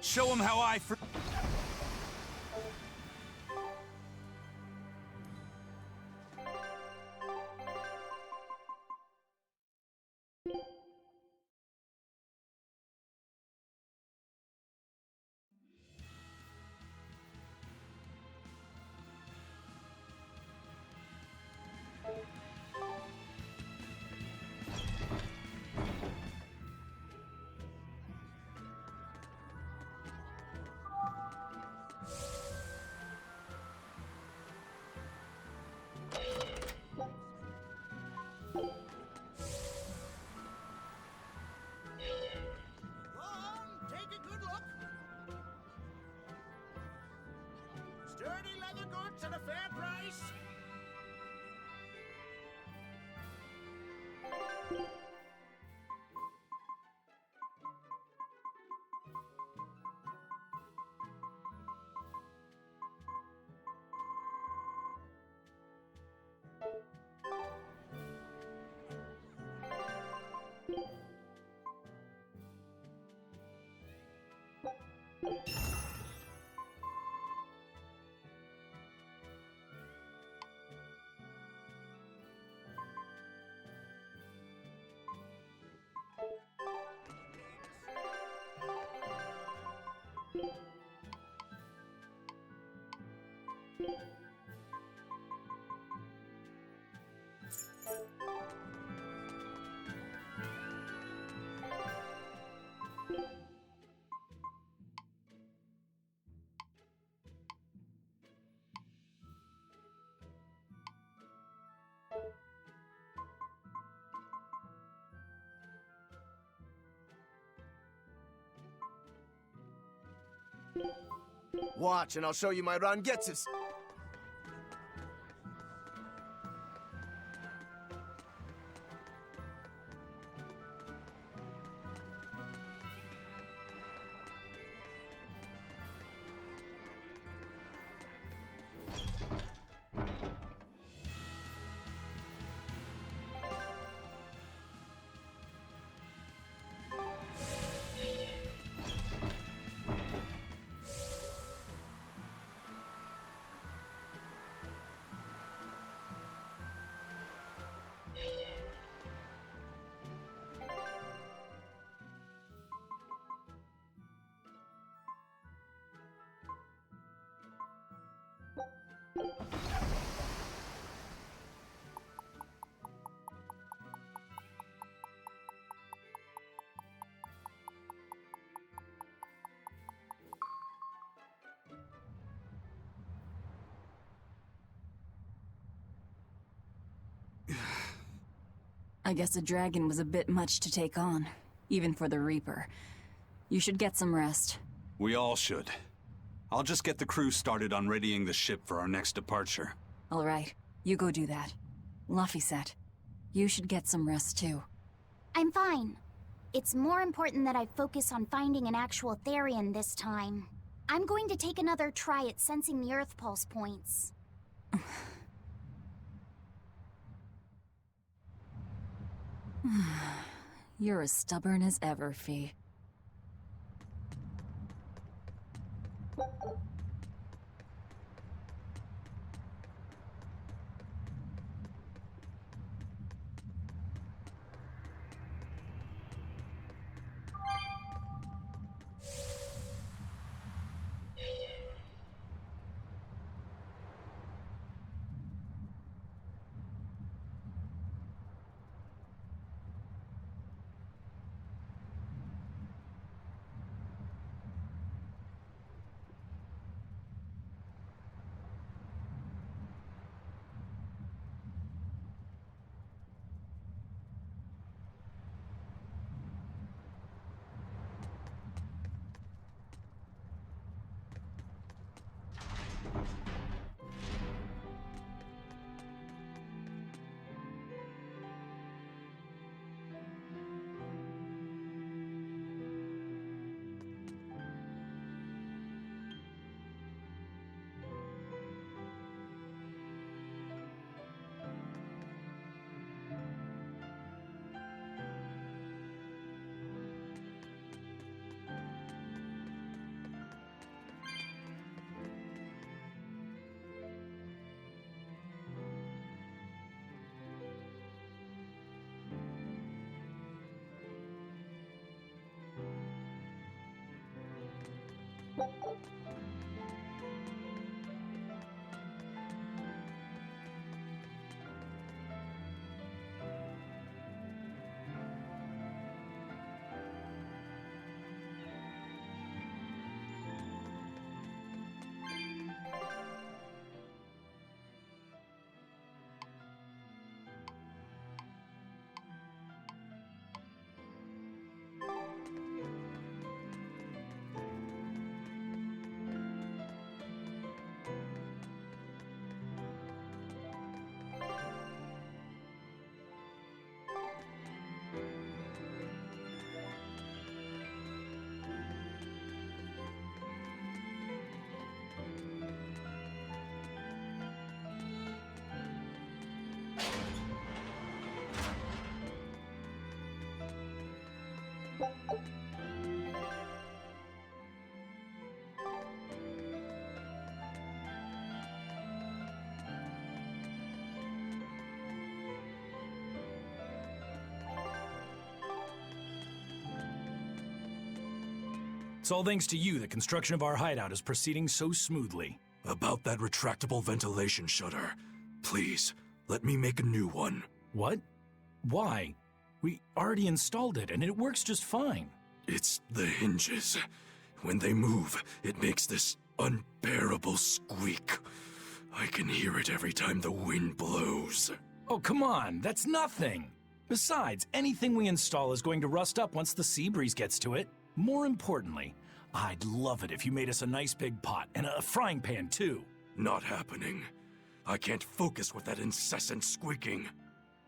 Show him how I Take a good look. Sturdy leather goods at a fair price. Watch, and I'll show you my rangetsus. I guess a dragon was a bit much to take on, even for the Reaper. You should get some rest. We all should. I'll just get the crew started on readying the ship for our next departure. All right, you go do that. Laphicet, you should get some rest too. I'm fine. It's more important that I focus on finding an actual Therian this time. I'm going to take another try at sensing the Earth Pulse points. You're as stubborn as ever, Fee. It's all thanks to you that construction of our hideout is proceeding so smoothly. About that retractable ventilation shutter, please, let me make a new one. What? Why? We already installed it, and it works just fine. It's the hinges. When they move, it makes this unbearable squeak. I can hear it every time the wind blows. Oh, come on, that's nothing. Besides, anything we install is going to rust up once the sea breeze gets to it. More importantly, I'd love it if you made us a nice big pot and a frying pan, too. Not happening. I can't focus with that incessant squeaking.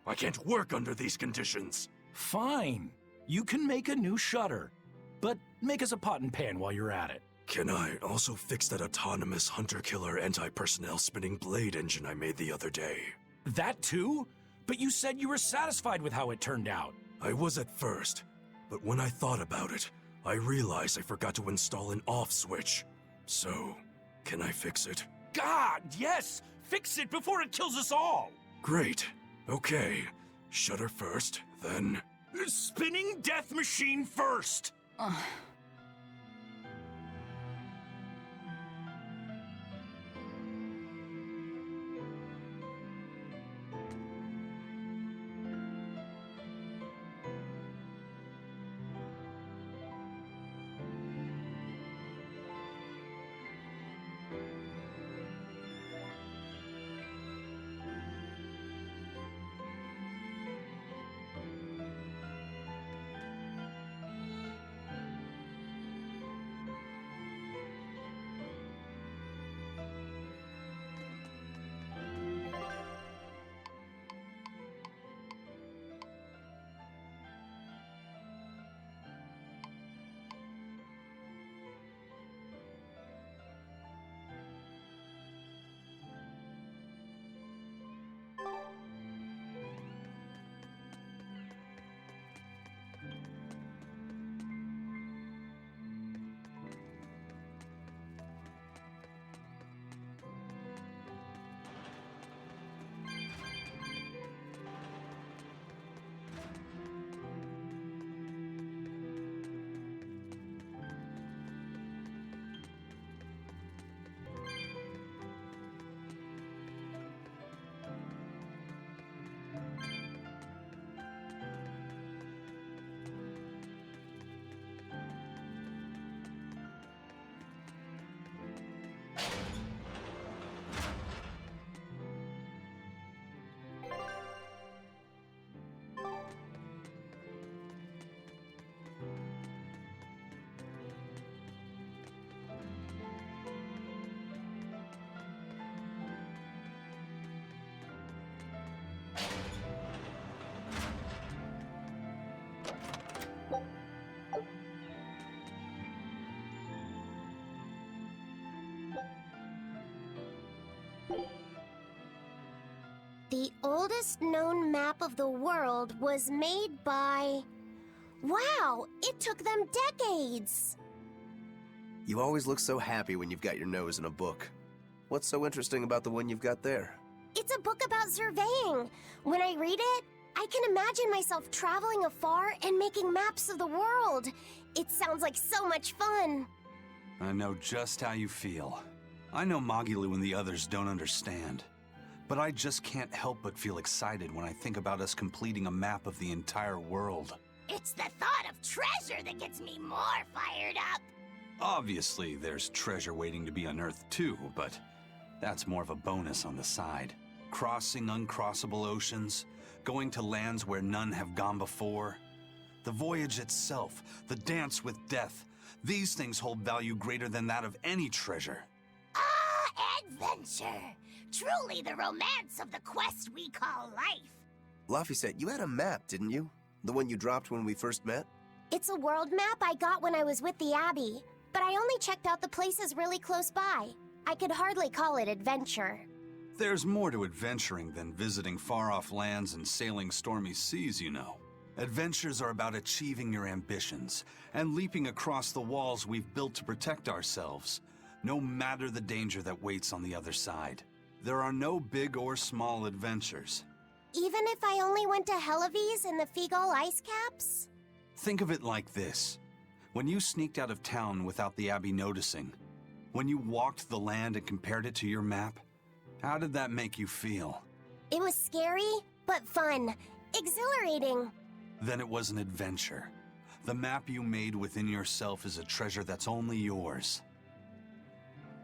I can't work under these conditions. Fine. You can make a new shutter. But make us a pot and pan while you're at it. Can I also fix that autonomous hunter-killer anti-personnel spinning blade engine I made the other day? That too? But you said you were satisfied with how it turned out. I was at first, but when I thought about it, I realized I forgot to install an off switch. So, can I fix it? God, yes! Fix it before it kills us all! Great. Okay. Shutter first, then... Spinning death machine first! The oldest known map of the world was made by... Wow, it took them decades! You always look so happy when you've got your nose in a book. What's so interesting about the one you've got there? It's a book about surveying. When I read it, I can imagine myself traveling afar and making maps of the world. It sounds like so much fun. I know just how you feel. I know Magilu and the others don't understand. But I just can't help but feel excited when I think about us completing a map of the entire world. It's the thought of treasure that gets me more fired up. Obviously, there's treasure waiting to be unearthed too, but that's more of a bonus on the side. Crossing uncrossable oceans, going to lands where none have gone before. The voyage itself, the dance with death, these things hold value greater than that of any treasure. Ah, adventure! Truly the romance of the quest we call life. Laphicet, you had a map, didn't you? The one you dropped when we first met? It's a world map I got when I was with the Abbey, but I only checked out the places really close by. I could hardly call it adventure. There's more to adventuring than visiting far-off lands and sailing stormy seas, you know. Adventures are about achieving your ambitions and leaping across the walls we've built to protect ourselves, no matter the danger that waits on the other side. There are no big or small adventures. Even if I only went to Helavies and the Figol ice caps? Think of it like this. When you sneaked out of town without the Abbey noticing, when you walked the land and compared it to your map, how did that make you feel? It was scary, but fun. Exhilarating. Then it was an adventure. The map you made within yourself is a treasure that's only yours.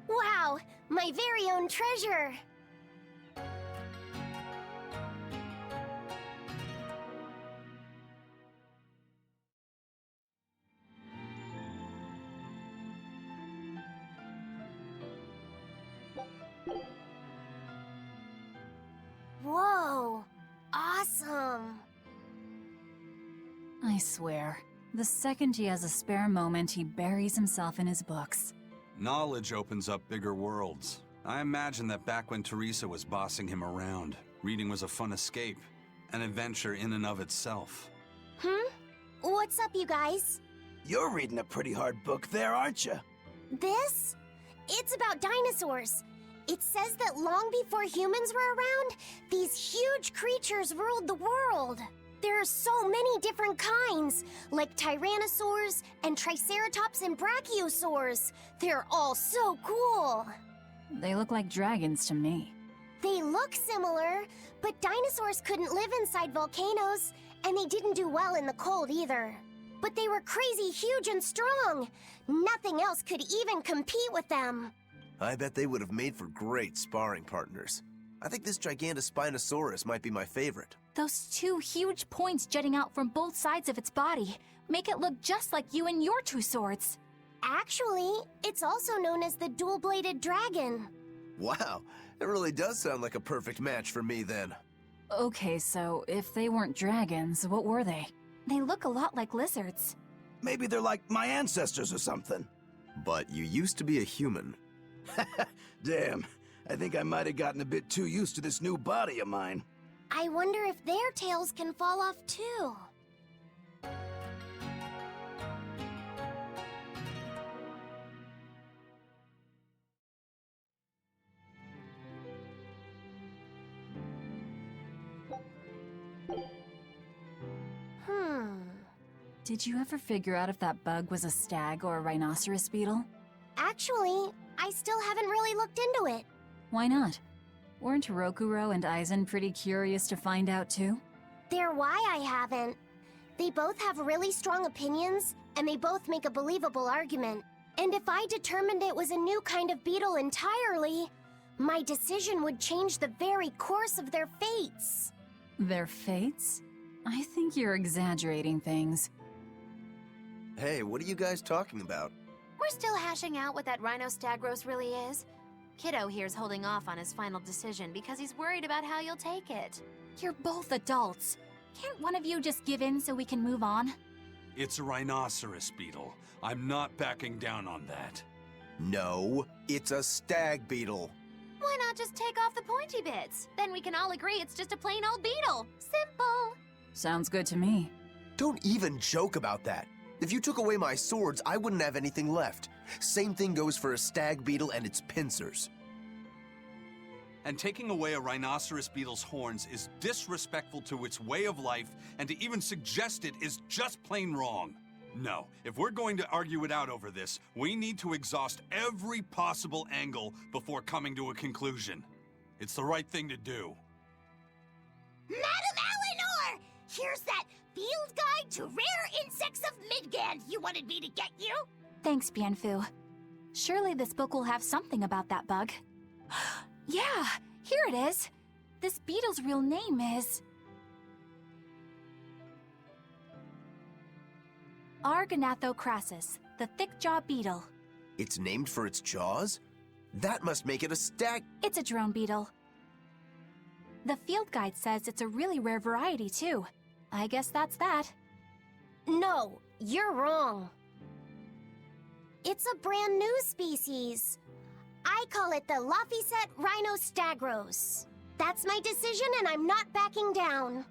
Wow, my very own treasure! Whoa, awesome! I swear, the second he has a spare moment, he buries himself in his books. Knowledge opens up bigger worlds. I imagine that back when Teresa was bossing him around, reading was a fun escape, an adventure in and of itself. What's up, you guys? You're reading a pretty hard book there, aren't you? This? It's about dinosaurs. It says that long before humans were around, these huge creatures ruled the world. There are so many different kinds, like tyrannosaurs and triceratops and brachiosaurs. They're all so cool. They look like dragons to me. They look similar, but dinosaurs couldn't live inside volcanoes, and they didn't do well in the cold either. But they were crazy huge and strong. Nothing else could even compete with them. I bet they would have made for great sparring partners. I think this Gigantospinosaurus might be my favorite. Those two huge points jutting out from both sides of its body make it look just like you and your two swords. Actually, it's also known as the dual-bladed dragon. Wow, it really does sound like a perfect match for me then. Okay, so if they weren't dragons, what were they? They look a lot like lizards. Maybe they're like my ancestors or something. But you used to be a human. Damn, I think I might have gotten a bit too used to this new body of mine. I wonder if their tails can fall off too. Did you ever figure out if that bug was a stag or a rhinoceros beetle? Actually, I still haven't really looked into it. Why not? Weren't Rokuro and Aizen pretty curious to find out too? They're why I haven't. They both have really strong opinions, and they both make a believable argument. And if I determined it was a new kind of beetle entirely, my decision would change the very course of their fates. Their fates? I think you're exaggerating things. Hey, what are you guys talking about? We're still hashing out what that Rhinostagros really is. Kiddo here's holding off on his final decision because he's worried about how you'll take it. You're both adults. Can't one of you just give in so we can move on? It's a rhinoceros beetle. I'm not backing down on that. No, it's a stag beetle. Why not just take off the pointy bits? Then we can all agree it's just a plain old beetle. Simple. Sounds good to me. Don't even joke about that. If you took away my swords, I wouldn't have anything left. Same thing goes for a stag beetle and its pincers. And taking away a rhinoceros beetle's horns is disrespectful to its way of life, and to even suggest it is just plain wrong. No, if we're going to argue it out over this, we need to exhaust every possible angle before coming to a conclusion. It's the right thing to do. Madam Eleanor! Here's that field guide to rare insects of Midgand you wanted me to get you. Thanks, Bienfu. Surely this book will have something about that bug. Yeah, here it is. This beetle's real name is... Argonathocrassus, the thick-jawed beetle. It's named for its jaws? That must make it a stag... It's a drone beetle. The field guide says it's a really rare variety, too. I guess that's that. No, you're wrong. It's a brand new species. I call it the Laphicet rhinostagros. That's my decision, and I'm not backing down.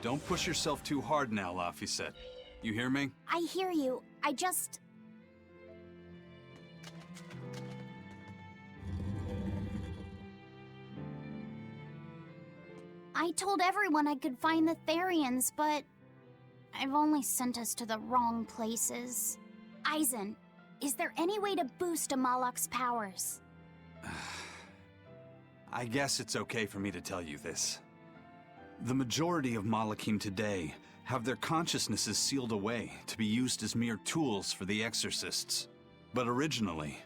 Don't push yourself too hard now, Laphicet. You hear me? I hear you. I told everyone I could find the Therians, but I've only sent us to the wrong places. Aizen, is there any way to boost Amalok's powers? I guess it's okay for me to tell you this. The majority of Malakim today have their consciousnesses sealed away to be used as mere tools for the exorcists. But originally,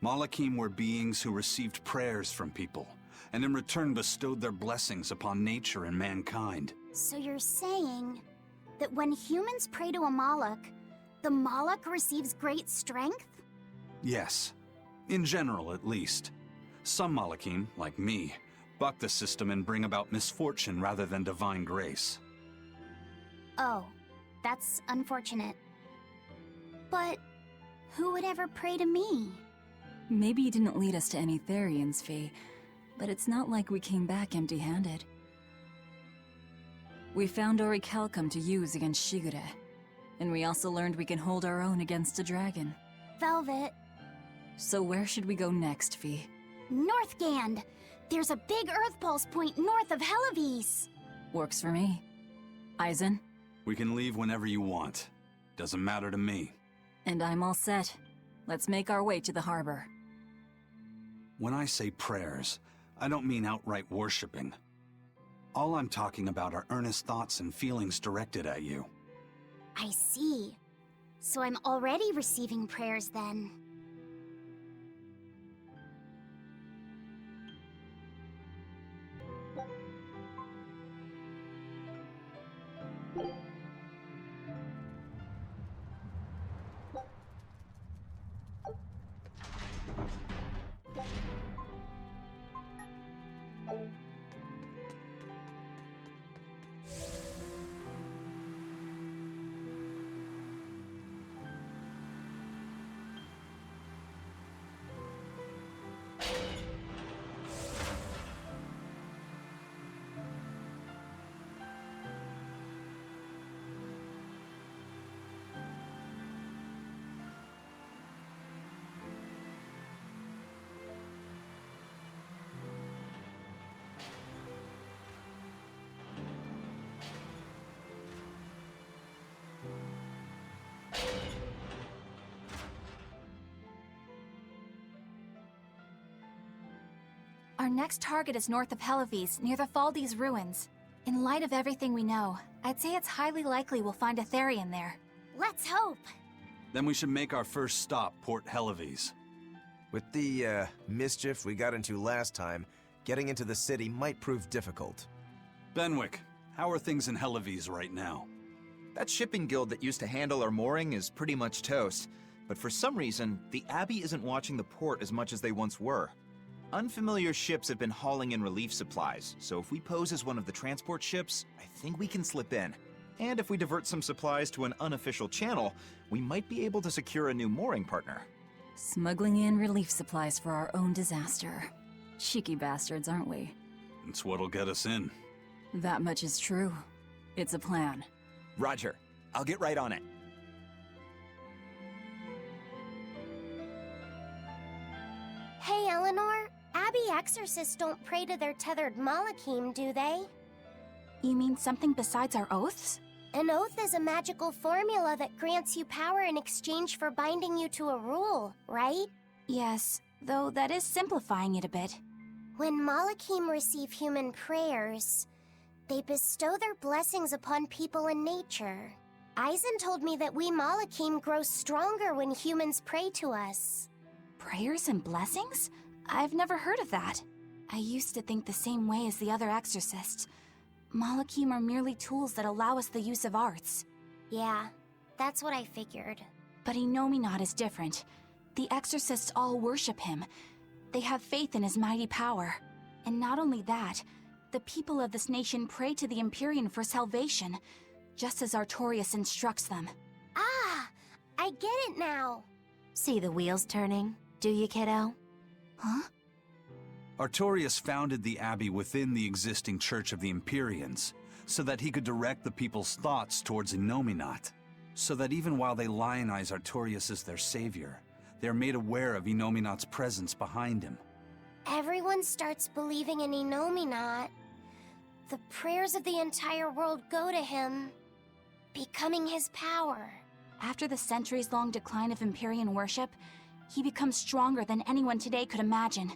Malakim were beings who received prayers from people, and in return bestowed their blessings upon nature and mankind. So you're saying that when humans pray to a Moloch, the Moloch receives great strength? Yes. In general, at least. Some Malachim, like me, buck the system and bring about misfortune rather than divine grace. Oh, that's unfortunate. But who would ever pray to me? Maybe you didn't lead us to any Therians, Fee, but it's not like we came back empty-handed. We found Orichalcum to use against Shigure, and we also learned we can hold our own against a dragon. Velvet. So where should we go next, Fee? Northgand! There's a big Earth Pulse point north of Helivis! Works for me. Eisen? We can leave whenever you want. Doesn't matter to me. And I'm all set. Let's make our way to the harbor. When I say prayers, I don't mean outright worshipping. All I'm talking about are earnest thoughts and feelings directed at you. I see. So I'm already receiving prayers then. Our next target is north of Helivis, near the Faldes ruins. In light of everything we know, I'd say it's highly likely we'll find a Therian there. Let's hope! Then we should make our first stop, Port Helivis. With the, mischief we got into last time, getting into the city might prove difficult. Benwick, how are things in Helivis right now? That shipping guild that used to handle our mooring is pretty much toast. But for some reason, the Abbey isn't watching the port as much as they once were. Unfamiliar ships have been hauling in relief supplies, so if we pose as one of the transport ships, I think we can slip in. And if we divert some supplies to an unofficial channel, we might be able to secure a new mooring partner. Smuggling in relief supplies for our own disaster. Cheeky bastards, aren't we? It's what'll get us in. That much is true. It's a plan. Roger. I'll get right on it. Hey, Eleanor. Abbey exorcists don't pray to their tethered Malachim, do they? You mean something besides our oaths? An oath is a magical formula that grants you power in exchange for binding you to a rule, right? Yes, though that is simplifying it a bit. When Malachim receive human prayers, they bestow their blessings upon people and nature. Eisen told me that we Malachim grow stronger when humans pray to us. Prayers and blessings? I've never heard of that. I used to think the same way as the other exorcists. Malachim are merely tools that allow us the use of arts. Yeah, that's what I figured. But Innominat is different. The exorcists all worship him. They have faith in his mighty power. And not only that, the people of this nation pray to the Empyrean for salvation, just as Artorias instructs them. Ah, I get it now. See the wheels turning, do you, kiddo? Huh? Artorias founded the Abbey within the existing Church of the Empyreans, so that he could direct the people's thoughts towards Innominat, so that even while they lionize Artorias as their savior, they are made aware of Innominat's presence behind him. Everyone starts believing in Innominat. The prayers of the entire world go to him, becoming his power. After the centuries-long decline of Empyrean worship, he becomes stronger than anyone today could imagine.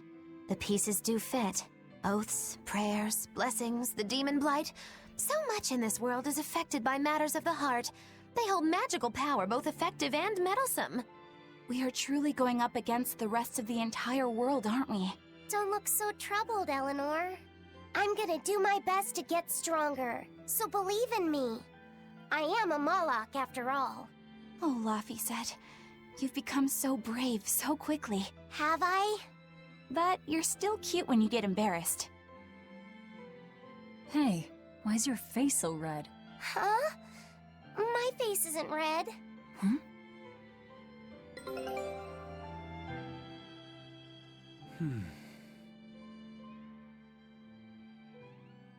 The pieces do fit. Oaths, prayers, blessings, the demon blight. So much in this world is affected by matters of the heart. They hold magical power, both effective and meddlesome. We are truly going up against the rest of the entire world, aren't we? Don't look so troubled, Eleanor. I'm gonna do my best to get stronger, so believe in me. I am a Moloch after all. Oh, Laphicet, you've become so brave so quickly. Have I? But you're still cute when you get embarrassed. Hey, why's your face so red? Huh? My face isn't red. Hmm?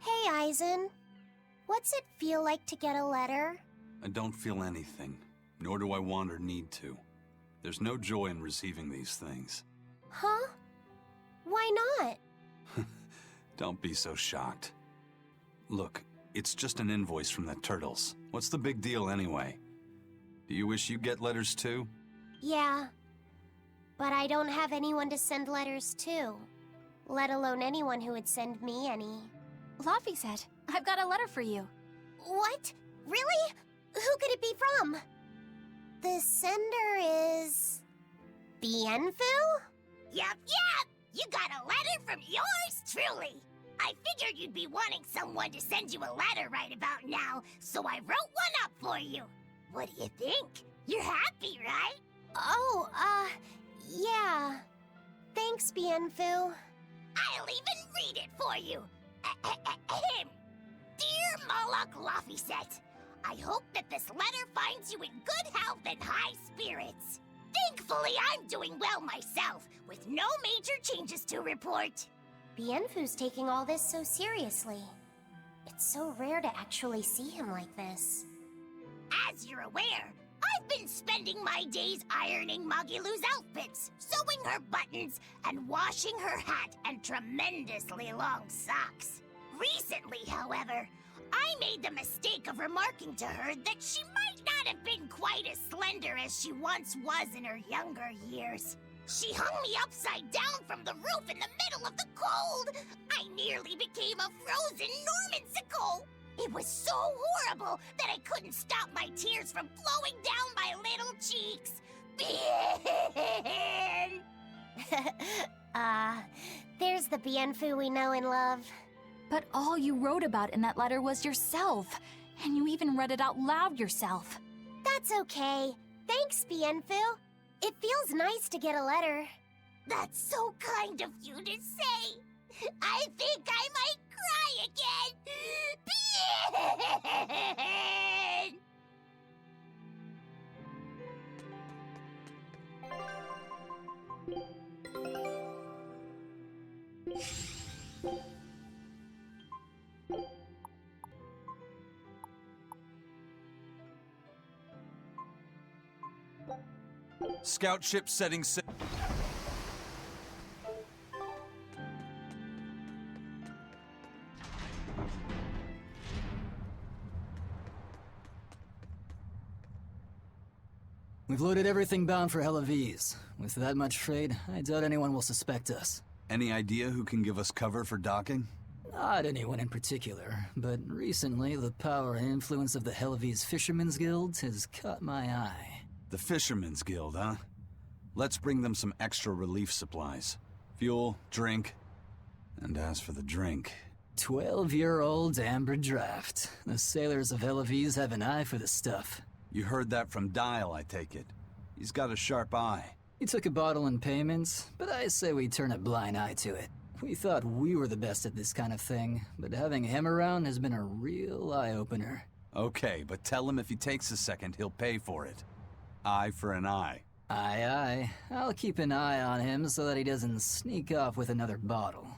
Hey, Eisen. What's it feel like to get a letter? I don't feel anything, nor do I want or need to. There's no joy in receiving these things. Huh? Why not? Don't be so shocked. Look, it's just an invoice from the turtles. What's the big deal anyway? Do you wish you get letters too? Yeah. But I don't have anyone to send letters to. Let alone anyone who would send me any. Laphicet, I've got a letter for you. What? Really? Who could it be from? The sender is... Bienfu? Yup. You got a letter from yours truly. I figured you'd be wanting someone to send you a letter right about now, so I wrote one up for you. What do you think? You're happy, right? Oh, yeah. Thanks, Bienfu. I'll even read it for you. Dear Moloch Laphicet, I hope that this letter finds you in good health and high spirits. Thankfully, I'm doing well myself, with no major changes to report. Bienfu's taking all this so seriously. It's so rare to actually see him like this. As you're aware, I've been spending my days ironing Magilu's outfits, sewing her buttons, and washing her hat and tremendously long socks. Recently, however, I made the mistake of remarking to her that she might not have been quite as slender as she once was in her younger years. She hung me upside down from the roof in the middle of the cold. I nearly became a frozen Normansicle. It was so horrible that I couldn't stop my tears from flowing down my little cheeks. There's the Bienfu we know and love. But all you wrote about in that letter was yourself. And you even read it out loud yourself. That's okay. Thanks, Bienfu. It feels nice to get a letter. That's so kind of you to say. I think I might cry again. Scout ship setting sail. We've loaded everything bound for Helaviz. With that much freight, I doubt anyone will suspect us. Any idea who can give us cover for docking? Not anyone in particular, but recently the power and influence of the Helaviz Fishermen's Guild has caught my eye. The Fishermen's Guild, huh? Let's bring them some extra relief supplies. Fuel, drink. And as for the drink... 12-year-old amber draft. The sailors of Helaviz have an eye for the stuff. You heard that from Dial, I take it. He's got a sharp eye. He took a bottle in payments, but I say we turn a blind eye to it. We thought we were the best at this kind of thing, but having him around has been a real eye-opener. Okay, but tell him if he takes a second, he'll pay for it. Eye for an eye. Aye, aye. I'll keep an eye on him so that he doesn't sneak off with another bottle.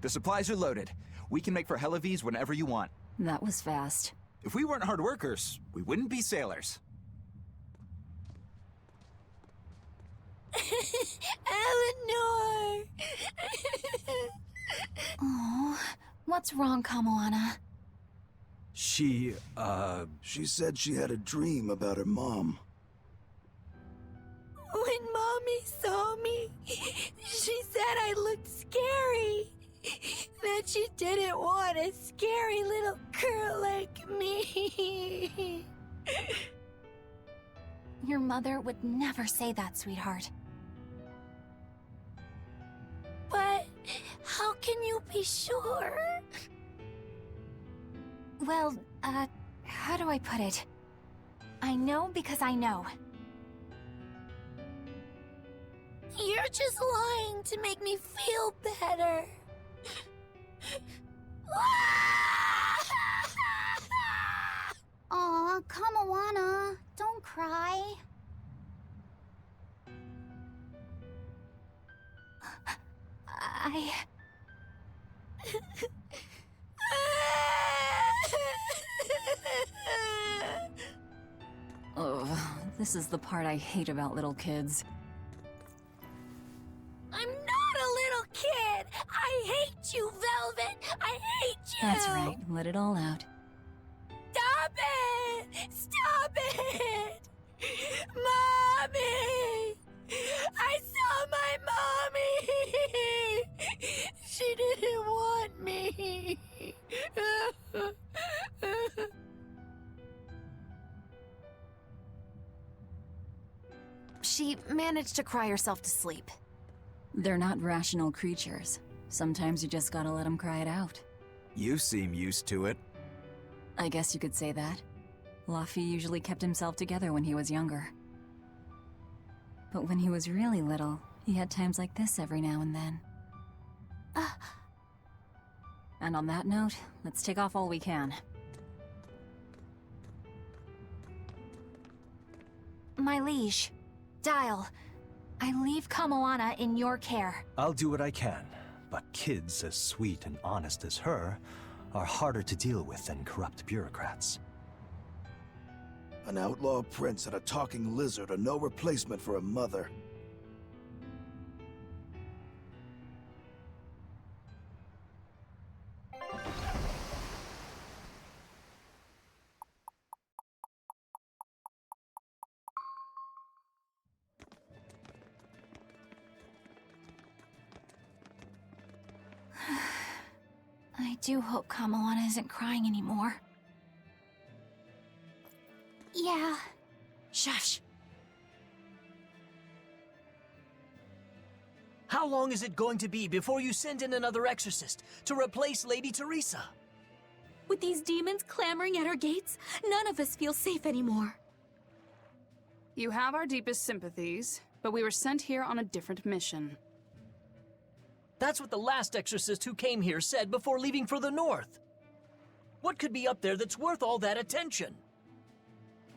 The supplies are loaded. We can make for Helaviz whenever you want. That was fast. If we weren't hard workers, we wouldn't be sailors. Eleanor! Oh, what's wrong, Kamoana? She said she had a dream about her mom. When Mommy saw me, she said I looked scary. That she didn't want a scary little girl like me. Your mother would never say that, sweetheart. But how can you be sure? Well, how do I put it? I know because I know. You're just lying to make me feel better. Aw, Kamawana, don't cry. Oh, this is the part I hate about little kids. I'm not a little kid! I hate you, Velvet! I hate you! That's right, let it all out. Stop it! Stop it! Mommy! I saw my mommy! She didn't want me! She managed to cry herself to sleep. They're not rational creatures. Sometimes you just gotta let them cry it out. You seem used to it. I guess you could say that. Luffy usually kept himself together when he was younger. But when he was really little, he had times like this every now and then. And on that note, let's take off all we can. My liege, Dial, I leave Kamoana in your care. I'll do what I can, but kids as sweet and honest as her are harder to deal with than corrupt bureaucrats. An outlaw prince and a talking lizard are no replacement for a mother. I do hope Kamoana isn't crying anymore. Yeah. Shush. How long is it going to be before you send in another exorcist to replace Lady Teresa? With these demons clamoring at our gates, none of us feel safe anymore. You have our deepest sympathies, but we were sent here on a different mission. That's what the last exorcist who came here said before leaving for the north. What could be up there that's worth all that attention?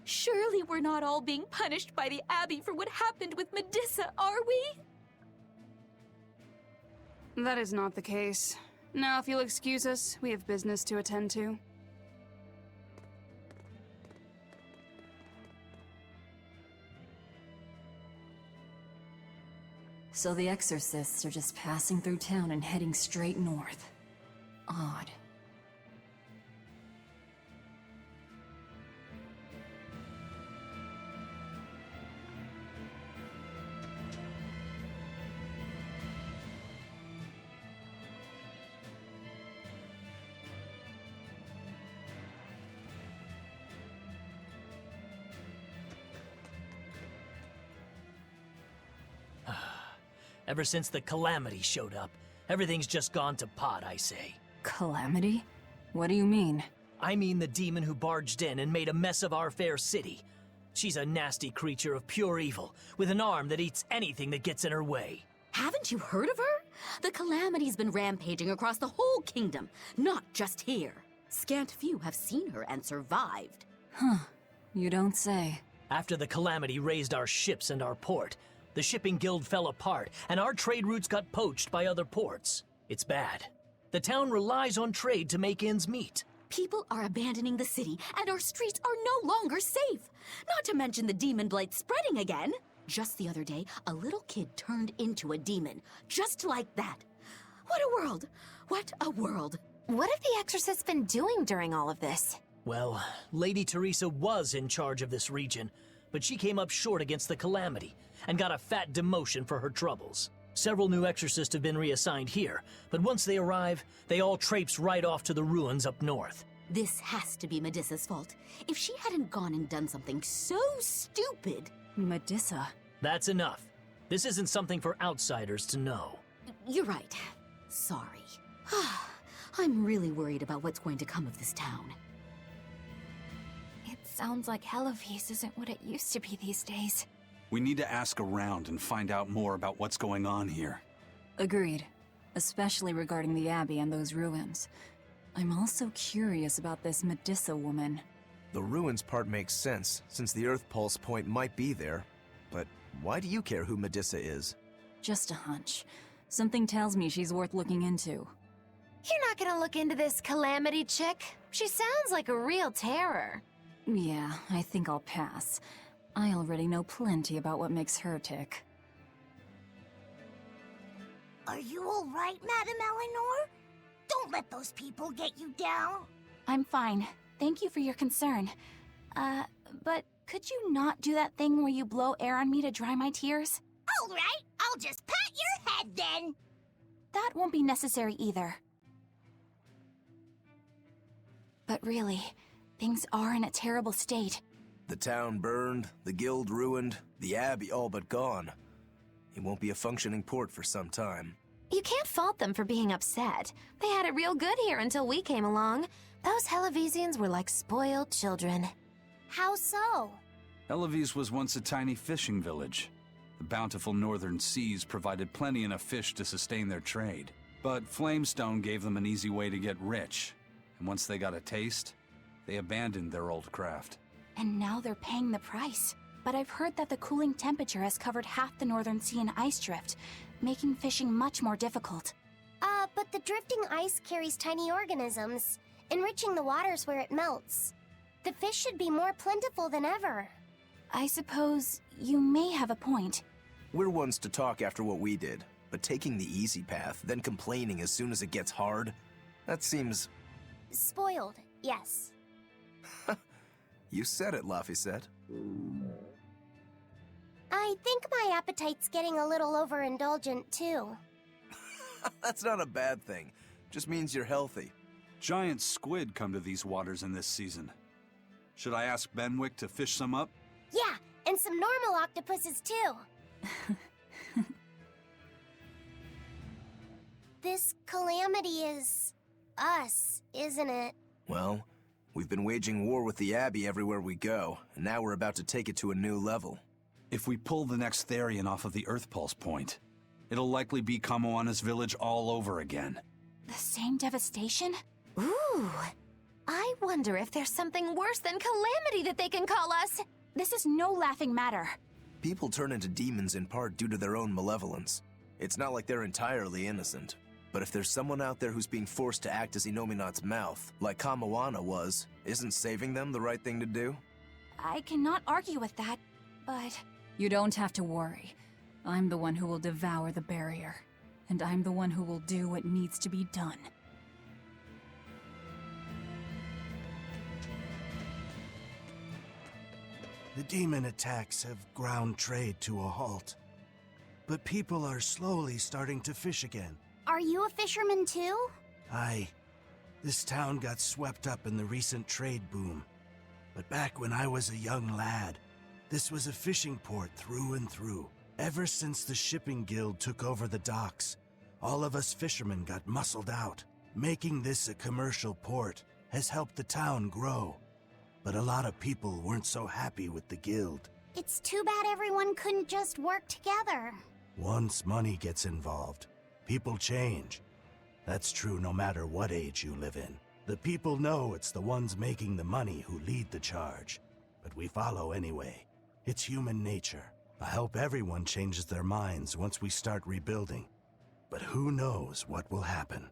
Surely we're not all being punished by the Abbey for what happened with Medusa, are we? That is not the case. Now, if you'll excuse us, we have business to attend to. So the exorcists are just passing through town and heading straight north. Odd. Ever since the Calamity showed up, everything's just gone to pot, I say. Calamity? What do you mean? I mean the demon who barged in and made a mess of our fair city. She's a nasty creature of pure evil, with an arm that eats anything that gets in her way. Haven't you heard of her? The Calamity's been rampaging across the whole kingdom, not just here. Scant few have seen her and survived. Huh. You don't say. After the Calamity raised our ships and our port, the shipping guild fell apart, and our trade routes got poached by other ports. It's bad. The town relies on trade to make ends meet. People are abandoning the city, and our streets are no longer safe. Not to mention the demon blight spreading again. Just the other day, a little kid turned into a demon. Just like that. What a world! What a world! What have the exorcists been doing during all of this? Well, Lady Teresa was in charge of this region, but she came up short against the Calamity and got a fat demotion for her troubles. Several new exorcists have been reassigned here, but once they arrive, they all traipse right off to the ruins up north. This has to be Medusa's fault. If she hadn't gone and done something so stupid... Medusa. That's enough. This isn't something for outsiders to know. You're right. Sorry. I'm really worried about what's going to come of this town. It sounds like Hellafeast isn't what it used to be these days. We need to ask around and find out more about what's going on here. Agreed. Especially regarding the Abbey and those ruins. I'm also curious about this Medusa woman. The ruins part makes sense, since the Earth Pulse point might be there. But why do you care who Medusa is? Just a hunch. Something tells me she's worth looking into. You're not gonna look into this Calamity chick? She sounds like a real terror. Yeah, I think I'll pass. I already know plenty about what makes her tick. Are you all right, Madame Eleanor? Don't let those people get you down. I'm fine. Thank you for your concern. But could you not do that thing where you blow air on me to dry my tears? All right, I'll just pat your head then. That won't be necessary either. But really, things are in a terrible state. The town burned, the guild ruined, the abbey all but gone. It won't be a functioning port for some time. You can't fault them for being upset. They had it real good here until we came along. Those Hellavesians were like spoiled children. How so? Hellafeast was once a tiny fishing village. The bountiful northern seas provided plenty enough fish to sustain their trade. But Flamestone gave them an easy way to get rich. And once they got a taste, they abandoned their old craft. And now they're paying the price. But I've heard that the cooling temperature has covered half the northern sea in ice drift, making fishing much more difficult. But the drifting ice carries tiny organisms, enriching the waters where it melts. The fish should be more plentiful than ever. I suppose you may have a point. We're ones to talk after what we did, but taking the easy path, then complaining as soon as it gets hard, that seems... Spoiled, yes. You said it, Laphicet. I think my appetite's getting a little overindulgent, too. That's not a bad thing. Just means you're healthy. Giant squid come to these waters in this season. Should I ask Benwick to fish some up? Yeah, and some normal octopuses, too. This calamity is... us, isn't it? Well, we've been waging war with the Abbey everywhere we go, and now we're about to take it to a new level. If we pull the next Therian off of the Earth Pulse point, it'll likely be Kamoana's village all over again. The same devastation? Ooh, I wonder if there's something worse than Calamity that they can call us. This is no laughing matter. People turn into demons in part due to their own malevolence. It's not like they're entirely innocent. But if there's someone out there who's being forced to act as Inominat's mouth, like Kamoana was, isn't saving them the right thing to do? I cannot argue with that, but... You don't have to worry. I'm the one who will devour the barrier. And I'm the one who will do what needs to be done. The demon attacks have ground trade to a halt. But people are slowly starting to fish again. Are you a fisherman, too? Aye. This town got swept up in the recent trade boom. But back when I was a young lad, this was a fishing port through and through. Ever since the shipping guild took over the docks, all of us fishermen got muscled out. Making this a commercial port has helped the town grow. But a lot of people weren't so happy with the guild. It's too bad everyone couldn't just work together. Once money gets involved, people change. That's true no matter what age you live in. The people know it's the ones making the money who lead the charge. But we follow anyway. It's human nature. I hope everyone changes their minds once we start rebuilding. But who knows what will happen.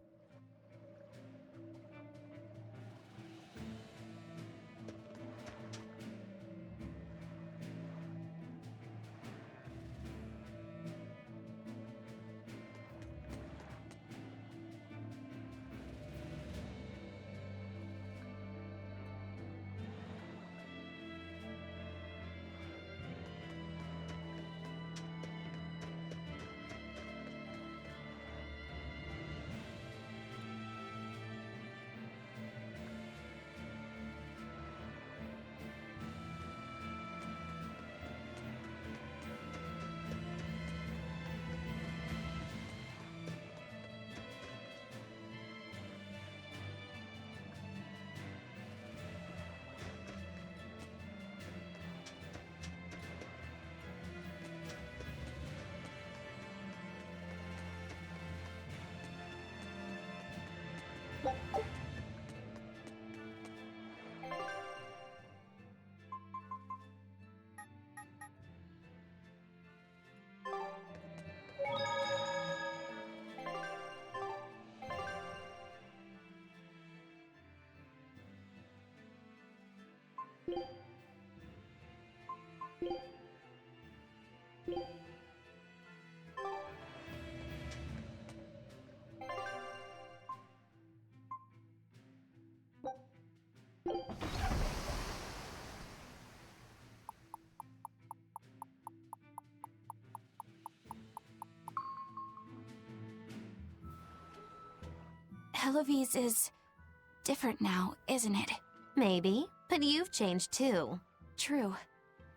Eloise is different now, isn't it? Maybe, but you've changed too. True.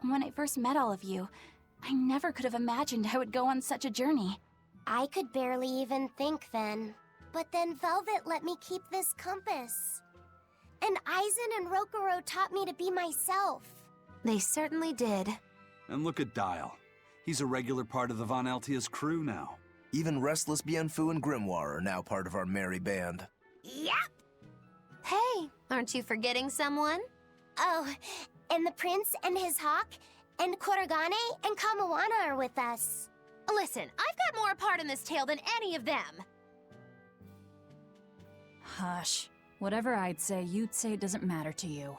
When I first met all of you, I never could have imagined I would go on such a journey. I could barely even think then. But then Velvet let me keep this compass. And Aizen and Rokuro taught me to be myself. They certainly did. And look at Dial. He's a regular part of the Von Altia's crew now. Even Restless Bienfu and Grimoire are now part of our merry band. Yep. Hey, aren't you forgetting someone? Oh, and the prince and his hawk, and Kurogane and Kamawana are with us. Listen, I've got more part in this tale than any of them. Hush. Whatever I'd say, you'd say it doesn't matter to you.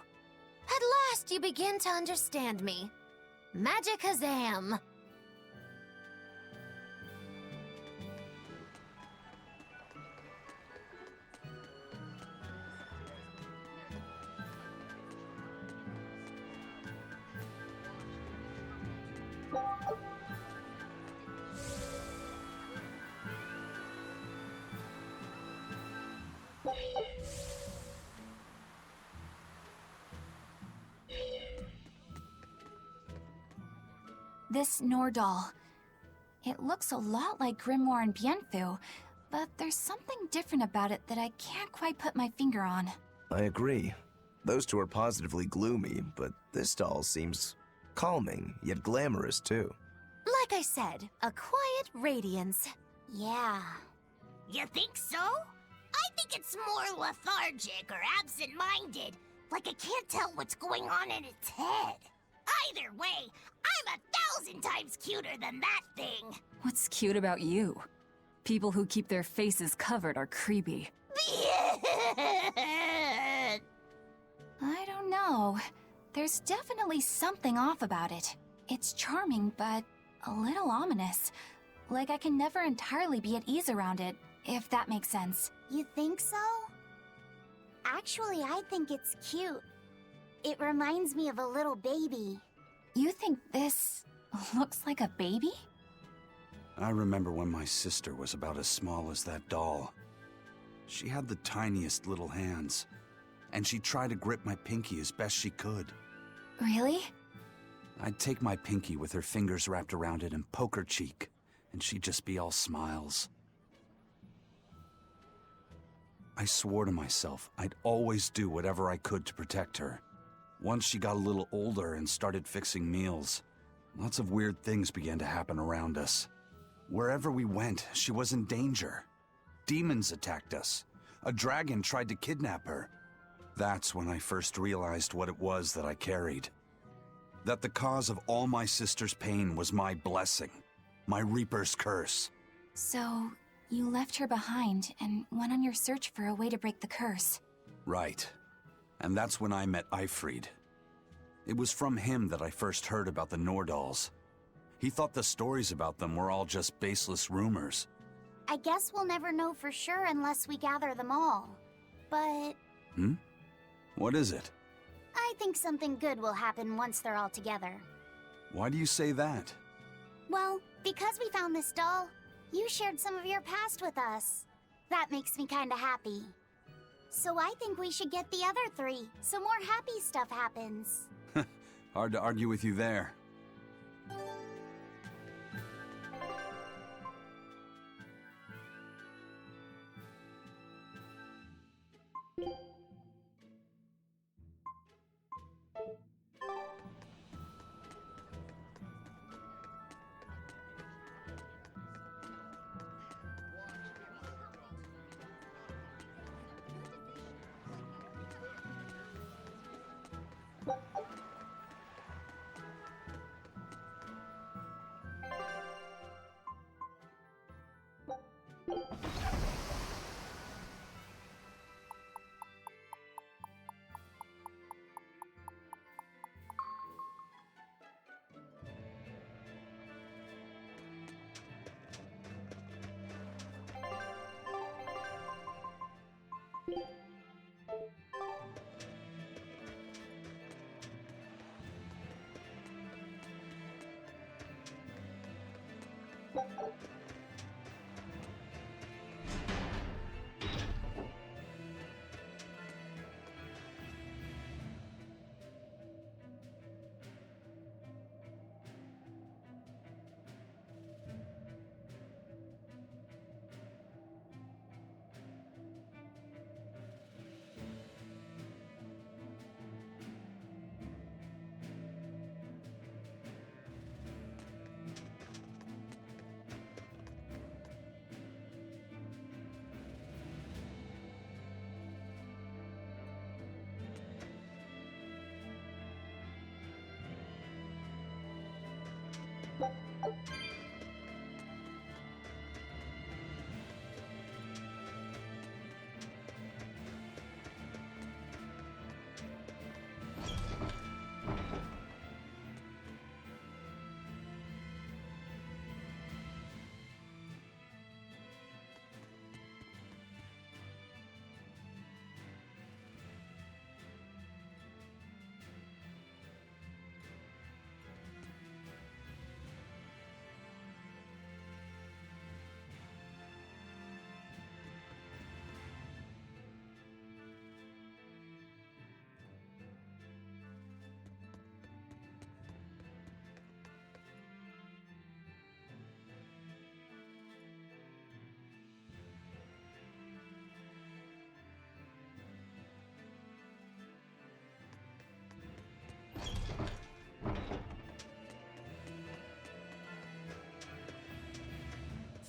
At last you begin to understand me. Magicazam! This Nordal. It looks a lot like Grimoire and Bienfu, but there's something different about it that I can't quite put my finger on. I agree. Those two are positively gloomy, but this doll seems calming, yet glamorous too. Like I said, a quiet radiance. Yeah. You think so? I think it's more lethargic or absent-minded, like it can't tell what's going on in its head. Either way, I'm 1,000 times cuter than that thing. What's cute about you? People who keep their faces covered are creepy. I don't know. There's definitely something off about it. It's charming, but a little ominous. Like I can never entirely be at ease around it, if that makes sense. You think so? Actually, I think it's cute. It reminds me of a little baby. You think this looks like a baby? I remember when my sister was about as small as that doll. She had the tiniest little hands, and she tried to grip my pinky as best she could. Really? I'd take my pinky with her fingers wrapped around it and poke her cheek, and she'd just be all smiles. I swore to myself I'd always do whatever I could to protect her. Once she got a little older and started fixing meals, lots of weird things began to happen around us. Wherever we went, she was in danger. Demons attacked us. A dragon tried to kidnap her. That's when I first realized what it was that I carried. That the cause of all my sister's pain was my blessing, my Reaper's curse. So, you left her behind and went on your search for a way to break the curse. Right. And that's when I met Eifried. It was from him that I first heard about the Nordals. He thought the stories about them were all just baseless rumors. I guess we'll never know for sure unless we gather them all. But What is it? I think something good will happen once they're all together. Why do you say that? Well, because we found this doll, you shared some of your past with us. That makes me kinda happy. So I think we should get the other three, so more happy stuff happens. Hard to argue with you there.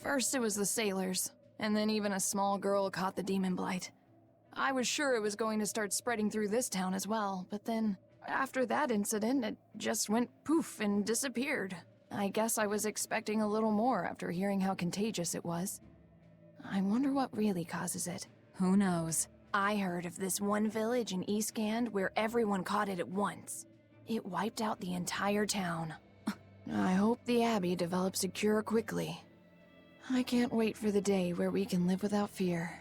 First it was the sailors, and then even a small girl caught the demon blight. I was sure it was going to start spreading through this town as well, but then, after that incident, it just went poof and disappeared. I guess I was expecting a little more after hearing how contagious it was. I wonder what really causes it. Who knows? I heard of this one village in Eastgand where everyone caught it at once. It wiped out the entire town. I hope the Abbey develops a cure quickly. I can't wait for the day where we can live without fear.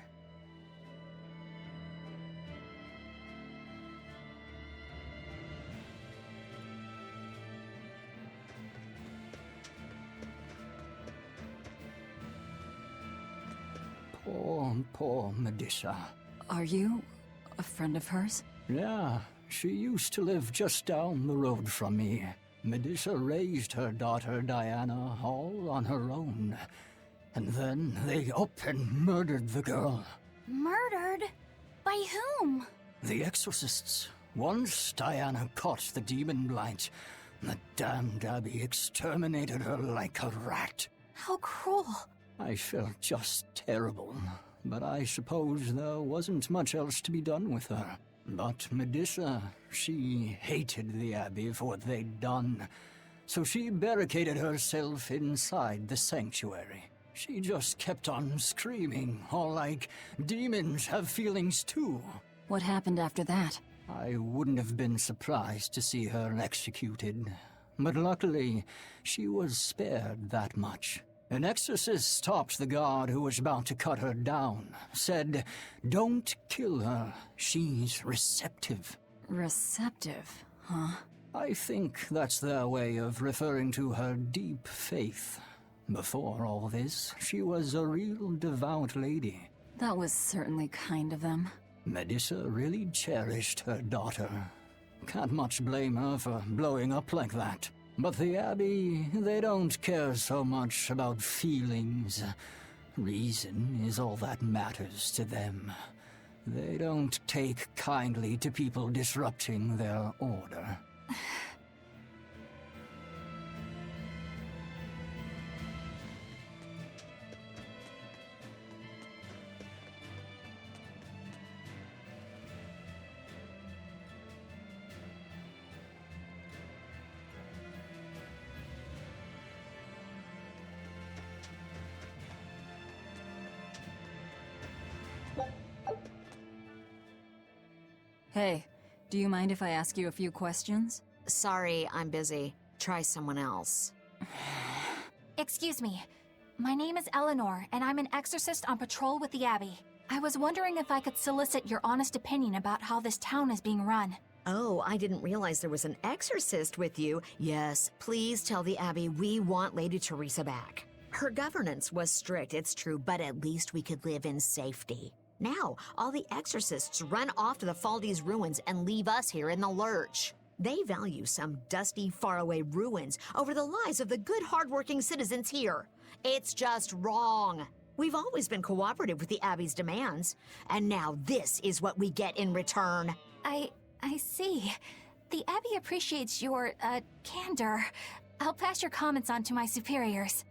Poor Medusa. Are you a friend of hers? Yeah, she used to live just down the road from me. Medusa raised her daughter Diana all on her own. And then they up and murdered the girl. Murdered? By whom? The exorcists. Once Diana caught the demon blight, the damned Abbey exterminated her like a rat. How cruel. I felt just terrible, but I suppose there wasn't much else to be done with her. But Medusa, she hated the Abbey for what they'd done, so she barricaded herself inside the sanctuary. She just kept on screaming, all like, demons have feelings too. What happened after that? I wouldn't have been surprised to see her executed, but luckily, she was spared that much. An exorcist stopped the guard who was about to cut her down, said, "Don't kill her, she's receptive." Receptive, huh? I think that's their way of referring to her deep faith. Before all this, she was a real devout lady. That was certainly kind of them. Medusa really cherished her daughter. Can't much blame her for blowing up like that. But the Abbey, they don't care so much about feelings. Reason is all that matters to them. They don't take kindly to people disrupting their order. Hey, do you mind if I ask you a few questions? Sorry, I'm busy. Try someone else. Excuse me. My name is Eleanor, and I'm an exorcist on patrol with the Abbey. I was wondering if I could solicit your honest opinion about how this town is being run. Oh, I didn't realize there was an exorcist with you. Yes, please tell the Abbey we want Lady Teresa back. Her governance was strict, it's true, but at least we could live in safety. Now, all the exorcists run off to the Faldi's ruins and leave us here in the lurch. They value some dusty, faraway ruins over the lives of the good, hardworking citizens here. It's just wrong. We've always been cooperative with the Abbey's demands, and now this is what we get in return. I see. The Abbey appreciates your, candor. I'll pass your comments on to my superiors.